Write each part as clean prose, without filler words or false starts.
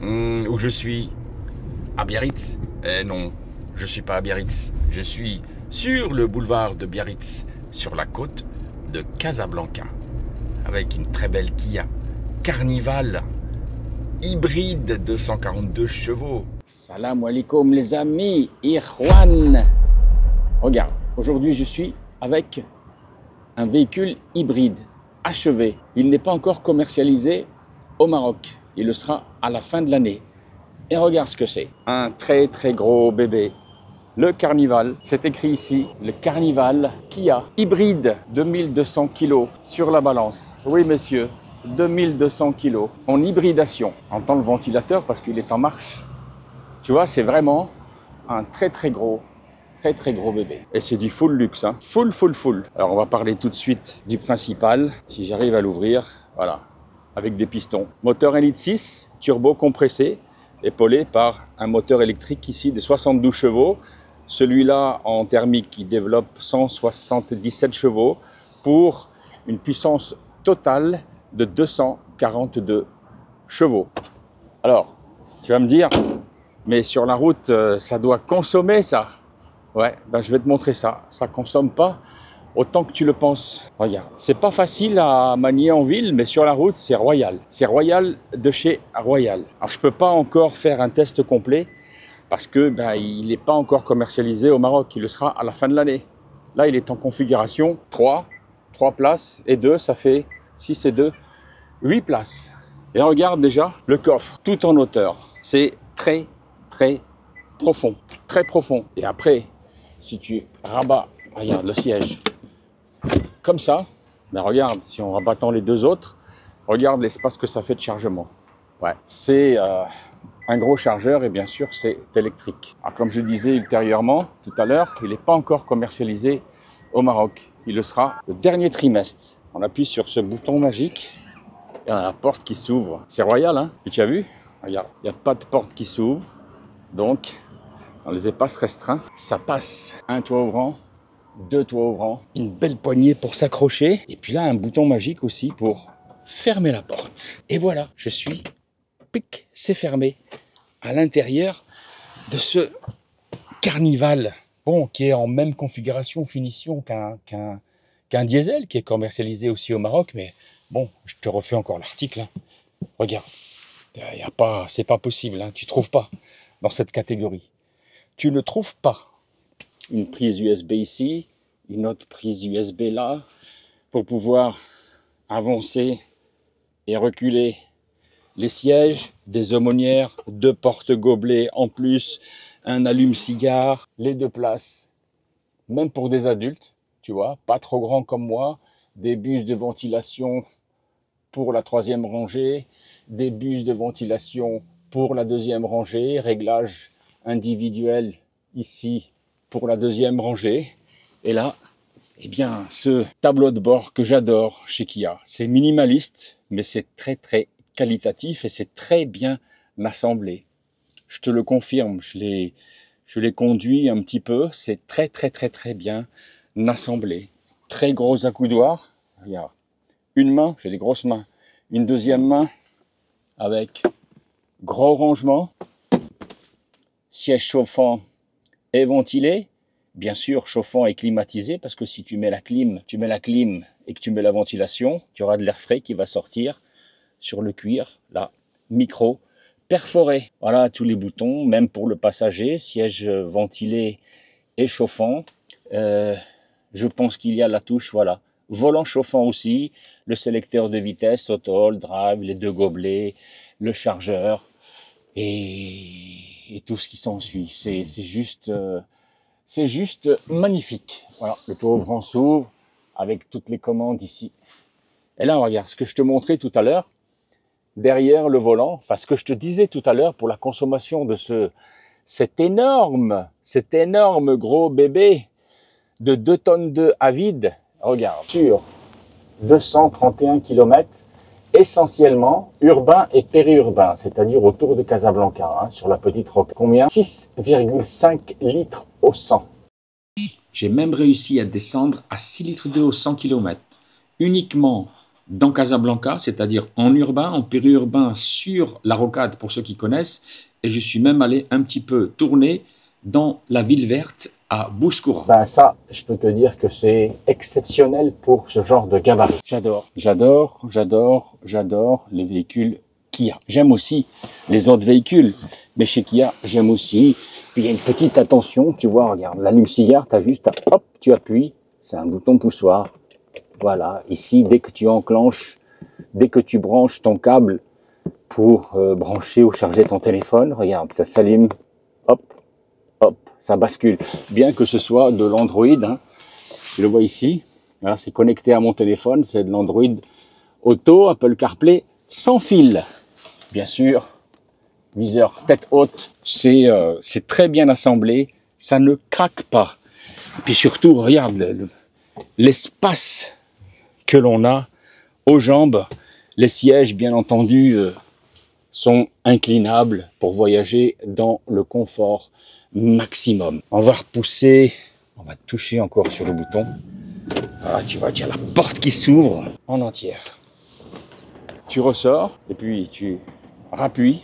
Où je suis? À Biarritz? Eh non, je suis pas à Biarritz. Je suis sur le boulevard de Biarritz, sur la côte de Casablanca, avec une très belle Kia Carnival hybride de 142 chevaux. Salam alaikum les amis, Ikhwan. Regarde, aujourd'hui je suis avec un véhicule hybride achevé. Il n'est pas encore commercialisé au Maroc. Il le sera à la fin de l'année. Et regarde ce que c'est. Un très très gros bébé. Le Carnival, c'est écrit ici, le Carnival Kia hybride, 2200 kg sur la balance. Oui messieurs, 2200 kg en hybridation. On entend le ventilateur parce qu'il est en marche. Tu vois, c'est vraiment un très très gros bébé. Et c'est du full luxe, hein. Full. Alors on va parler tout de suite du principal, si j'arrive à l'ouvrir. Voilà, avec des pistons. Moteur 1,6 litre, turbo compressé, épaulé par un moteur électrique ici de 72 chevaux. Celui-là en thermique qui développe 177 chevaux pour une puissance totale de 242 chevaux. Alors, tu vas me dire, mais sur la route, ça doit consommer ça. Ouais, ben je vais te montrer ça. Ça consomme pas autant que tu le penses. Regarde, c'est pas facile à manier en ville, mais sur la route, c'est royal. C'est royal de chez Royal. Alors je peux pas encore faire un test complet parce que ben il n'est pas encore commercialisé au Maroc. Il le sera à la fin de l'année. Là, il est en configuration 3 places et 2, ça fait 6 et 2, 8 places. Et regarde déjà le coffre, tout en hauteur. C'est très profond, très profond. Et après, si tu rabats, regarde le siège, comme ça, ben regarde, si en rabattant les deux autres, regarde l'espace que ça fait de chargement. Ouais, c'est un gros chargeur et bien sûr c'est électrique. Alors, comme je disais ultérieurement, tout à l'heure, il n'est pas encore commercialisé au Maroc. Il le sera le dernier trimestre. On appuie sur ce bouton magique et on a la porte qui s'ouvre. C'est royal, hein? Et tu as vu? Regarde, il n'y a pas de porte qui s'ouvre. Donc, dans les espaces restreints, ça passe. Un toit ouvrant, deux toits ouvrants, une belle poignée pour s'accrocher. Et puis là, un bouton magique aussi pour fermer la porte. Et voilà, je suis, pic, c'est fermé à l'intérieur de ce Carnival. Bon, qui est en même configuration, finition qu'un diesel, qui est commercialisé aussi au Maroc. Mais bon, je te refais encore l'article. Hein. Regarde, c'est pas possible, hein, tu trouves pas dans cette catégorie. Tu ne trouves pas une prise USB ici, une autre prise USB là, pour pouvoir avancer et reculer les sièges, des aumônières, deux porte-gobelets en plus, un allume-cigare, les deux places, même pour des adultes, tu vois, pas trop grands comme moi, des bus de ventilation pour la troisième rangée, des bus de ventilation pour la deuxième rangée, réglage individuel ici pour la deuxième rangée. Et là, eh bien, ce tableau de bord que j'adore chez Kia, c'est minimaliste, mais c'est très qualitatif et c'est très bien assemblé. Je te le confirme, je l'ai conduit un petit peu, c'est très bien assemblé. Très gros accoudoir, regarde. Une main, j'ai des grosses mains, une deuxième main avec gros rangement, siège chauffant et ventilé, bien sûr chauffant et climatisé, parce que si tu mets la clim et que tu mets la ventilation, tu auras de l'air frais qui va sortir sur le cuir, là, micro, perforé. Voilà tous les boutons, même pour le passager, siège ventilé et chauffant. Je pense qu'il y a la touche, voilà. Volant chauffant aussi, le sélecteur de vitesse, auto, drive, les deux gobelets, le chargeur et tout ce qui s'ensuit. C'est juste magnifique. Voilà, le toit ouvrant s'ouvre avec toutes les commandes ici. Et là, regarde ce que je te montrais tout à l'heure, derrière le volant, enfin ce que je te disais tout à l'heure pour la consommation de cet énorme gros bébé de 2 tonnes à vide. Regarde, sur 231 km, essentiellement urbain et périurbain, c'est-à-dire autour de Casablanca, hein, sur la petite roque. Combien? 6,5 litres au 100. J'ai même réussi à descendre à 6 litres d'eau au 100 km, uniquement dans Casablanca, c'est-à-dire en urbain, en périurbain, sur la rocade pour ceux qui connaissent. Et je suis même allé un petit peu tourner dans la ville verte à Bouskoura. Ben ça, je peux te dire que c'est exceptionnel pour ce genre de gabarit. J'adore les véhicules Kia. J'aime aussi les autres véhicules, mais chez Kia, j'aime aussi. Puis il y a une petite attention, tu vois, regarde, l'allume-cigare, tu as juste à, hop, tu appuies, c'est un bouton poussoir. Voilà, ici, dès que tu enclenches, dès que tu branches ton câble pour brancher ou charger ton téléphone, regarde, ça s'allume, hop, hop, ça bascule. Bien que ce soit de l'Android, hein, tu le vois ici, voilà, c'est connecté à mon téléphone, c'est de l'Android Auto, Apple CarPlay, sans fil. Bien sûr, viseur tête haute, c'est très bien assemblé, ça ne craque pas. Et puis surtout, regarde l'espace que l'on a aux jambes. Les sièges, bien entendu, sont inclinables pour voyager dans le confort maximum. On va repousser, on va toucher encore sur le bouton. Ah, tu vois, il y a la porte qui s'ouvre en entière. Tu ressors et puis tu rappuies.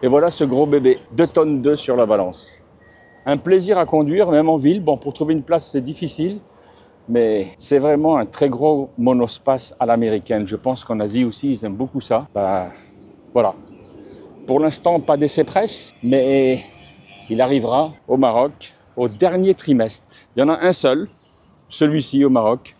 Et voilà ce gros bébé, 2 tonnes 2 sur la balance. Un plaisir à conduire, même en ville. Bon, pour trouver une place, c'est difficile. Mais c'est vraiment un très gros monospace à l'américaine. Je pense qu'en Asie aussi, ils aiment beaucoup ça. Ben, voilà. Pour l'instant, pas d'essai presse, mais il arrivera au Maroc au dernier trimestre. Il y en a un seul, celui-ci au Maroc,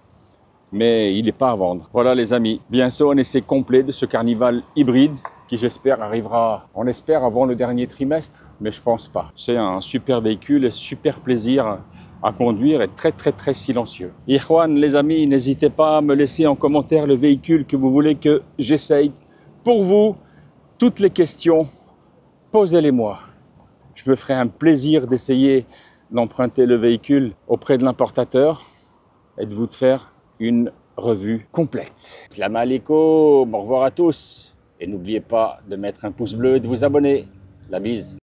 mais il n'est pas à vendre. Voilà les amis, bientôt un essai complet de ce carnival hybride qui j'espère arrivera, on espère avant le dernier trimestre, mais je pense pas. C'est un super véhicule et super plaisir à conduire et très silencieux. Ikhwan, les amis, n'hésitez pas à me laisser en commentaire le véhicule que vous voulez que j'essaye. Pour vous, toutes les questions, posez-les-moi. Je me ferai un plaisir d'essayer d'emprunter le véhicule auprès de l'importateur et de vous faire une revue complète. Salam alaikum, au revoir à tous. Et n'oubliez pas de mettre un pouce bleu et de vous abonner. La bise.